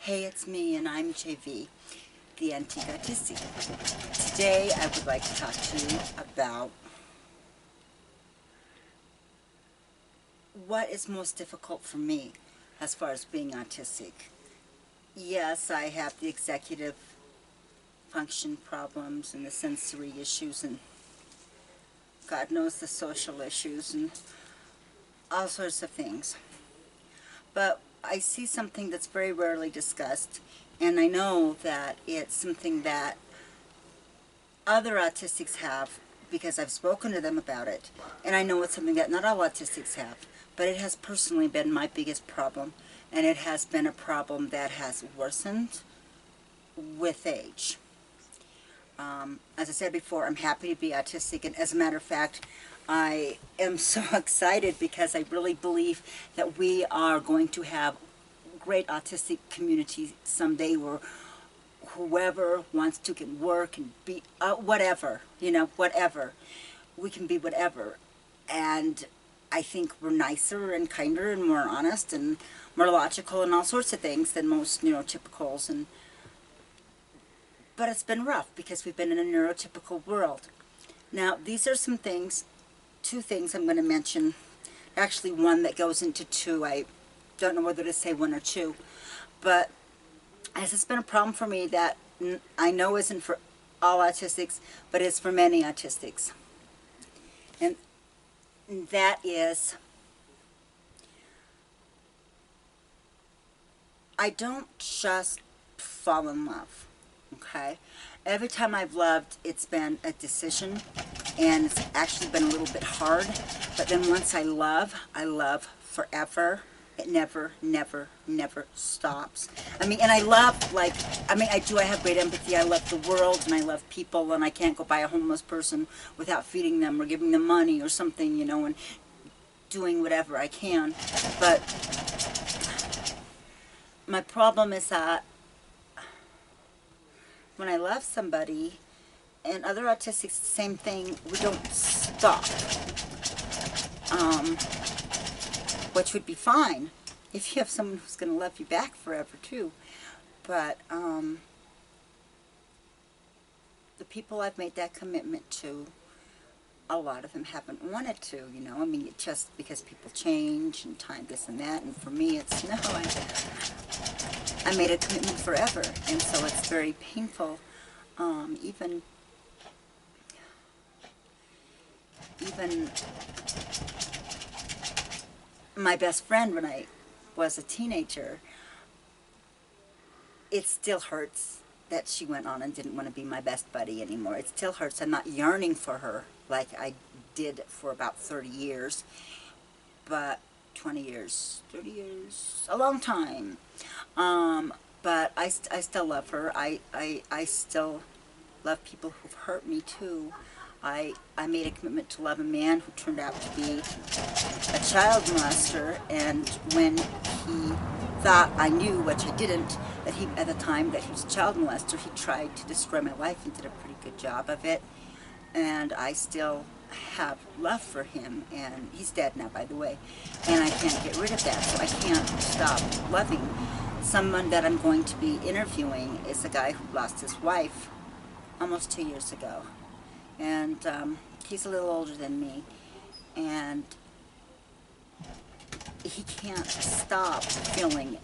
Hey, it's me, and I'm JV, the Antique Autistic. Today, I would like to talk to you about what is most difficult for me as far as being autistic. Yes, I have the executive function problems and the sensory issues, and God knows the social issues, and all sorts of things. But I see something that's very rarely discussed, and I know that it's something that other autistics have because I've spoken to them about it, and I know it's something that not all autistics have, but it has personally been my biggest problem, and it has been a problem that has worsened with age. As I said before, I'm happy to be autistic, and as a matter of fact, I am so excited because I really believe that we are going to have great autistic community someday where whoever wants to can work and be whatever, whatever. We can be whatever. And I think we're nicer and kinder and more honest and more logical and all sorts of things than most neurotypicals. But it's been rough because we've been in a neurotypical world. Now, these are some things, two things I'm going to mention. Actually, one that goes into two. I don't know whether to say one or two. But as it's been a problem for me that I know isn't for all autistics, but it's for many autistics. And that is, I don't just fall in love, okay? Every time I've loved, it's been a decision, and it's actually been a little bit hard, but then once I love forever. It never stops. I mean, and I love, I have great empathy. I love the world, and I love people, and I can't go by a homeless person without feeding them or giving them money or something, and doing whatever I can. But my problem is that when I love somebody, and other autistics, the same thing, we don't stop. Which would be fine if you have someone who's going to love you back forever too. But the people I've made that commitment to, a lot of them haven't wanted to, I mean, it's just because people change and time this and that, and for me it's no, I made a commitment forever, and so it's very painful. Even my best friend, when I was a teenager, it still hurts that she went on and didn't want to be my best buddy anymore. It still hurts. I'm not yearning for her like I did for about 30 years, but 20 years, 30 years, a long time. But I still love her. I still love people who've hurt me too. I made a commitment to love a man who turned out to be a child molester, and when he thought I knew, which I didn't, that at the time that he was a child molester, he tried to destroy my life and did a pretty good job of it. And I still have love for him, and he's dead now, by the way, and I can't get rid of that, so I can't stop loving. Someone that I'm going to be interviewing is a guy who lost his wife almost 2 years ago. And he's a little older than me, and he can't stop feeling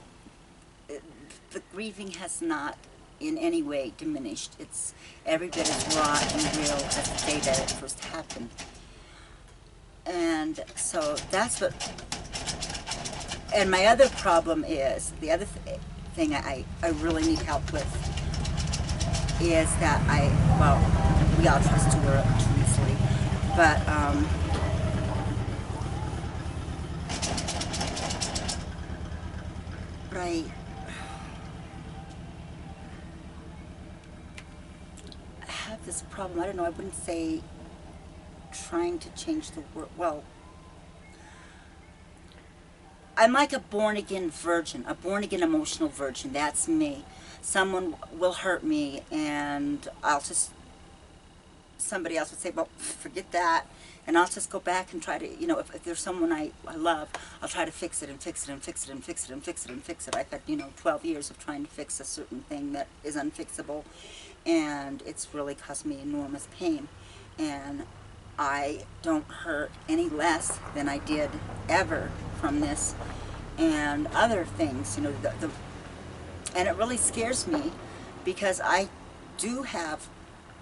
it. The grieving has not in any way diminished. It's every bit as raw and real as the day that it first happened. And so that's what, and my other problem is, the other thing I really need help with is that we all trust too easily, but I have this problem. I don't know, I wouldn't say trying to change the world. Well, I'm like a born-again virgin, a born-again emotional virgin. That's me. Someone will hurt me, and somebody else would say, well, forget that, And I'll just go back and try to, you know, if there's someone I love, I'll try to fix it and fix it and fix it and fix it and fix it and fix it. I've had, you know, 12 years of trying to fix a certain thing that is unfixable, and it's really caused me enormous pain. And I don't hurt any less than I did ever from this and other things, you know, and it really scares me because I do have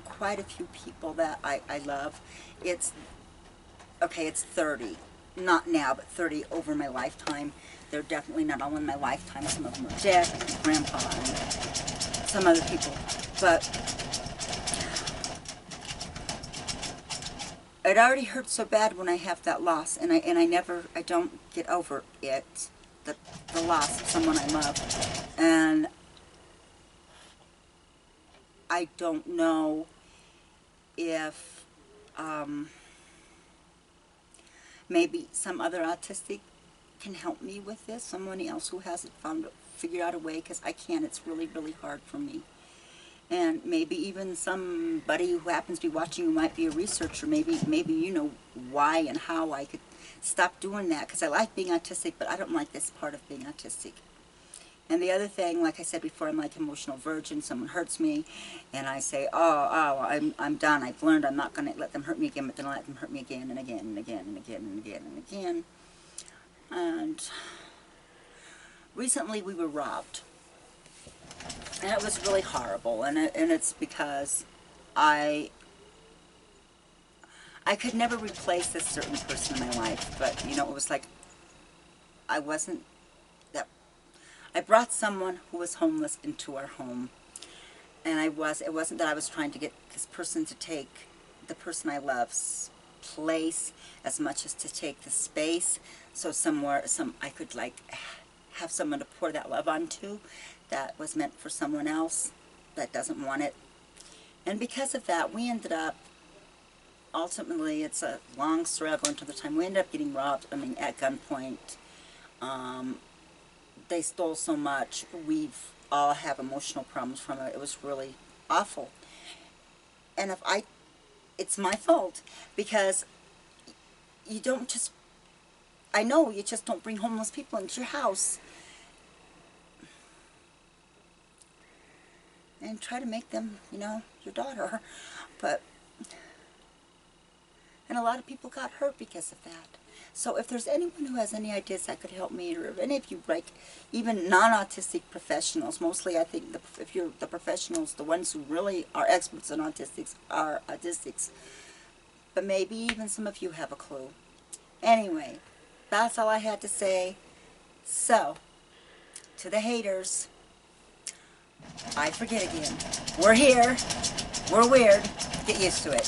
quite a few people that I love. It's 30, not now, but 30 over my lifetime. They're definitely not all in my lifetime. Some of them are dead, Grandpa, and some other people. But it already hurts so bad when I have that loss, and I don't get over it, the loss of someone I love. And I don't know if maybe some other autistic can help me with this, someone else who hasn't figured out a way, because I can't. It's really, really hard for me. And maybe even somebody who happens to be watching who might be a researcher, maybe you know why and how I could stop doing that, because I like being autistic, but I don't like this part of being autistic. And the other thing, like I said before, I'm like emotional virgin. Someone hurts me, and I say, I'm done. I've learned I'm not going to let them hurt me again, but then I let them hurt me again and again and again and again and again and again. And recently we were robbed. And it was really horrible, and it's because I could never replace this certain person in my life, but, you know, it was like I brought someone who was homeless into our home, and it wasn't that I was trying to get this person to take the person I love's place as much as to take the space, so I could like have someone to pour that love onto that was meant for someone else that doesn't want it. And because of that, we ended up, ultimately, it's a long story, I'll go into the time, we ended up getting robbed, at gunpoint. They stole so much, we've all have emotional problems from it. It was really awful. And it's my fault, because you don't just, I know you just don't bring homeless people into your house and try to make them, you know, your daughter. And a lot of people got hurt because of that. So if there's anyone who has any ideas that could help me, or if any of you, like, even non-autistic professionals, mostly I think if you're the professionals, the ones who really are experts in autistics are autistics. But maybe even some of you have a clue. Anyway, that's all I had to say. So, to the haters, I forget again. We're here. We're weird. Get used to it.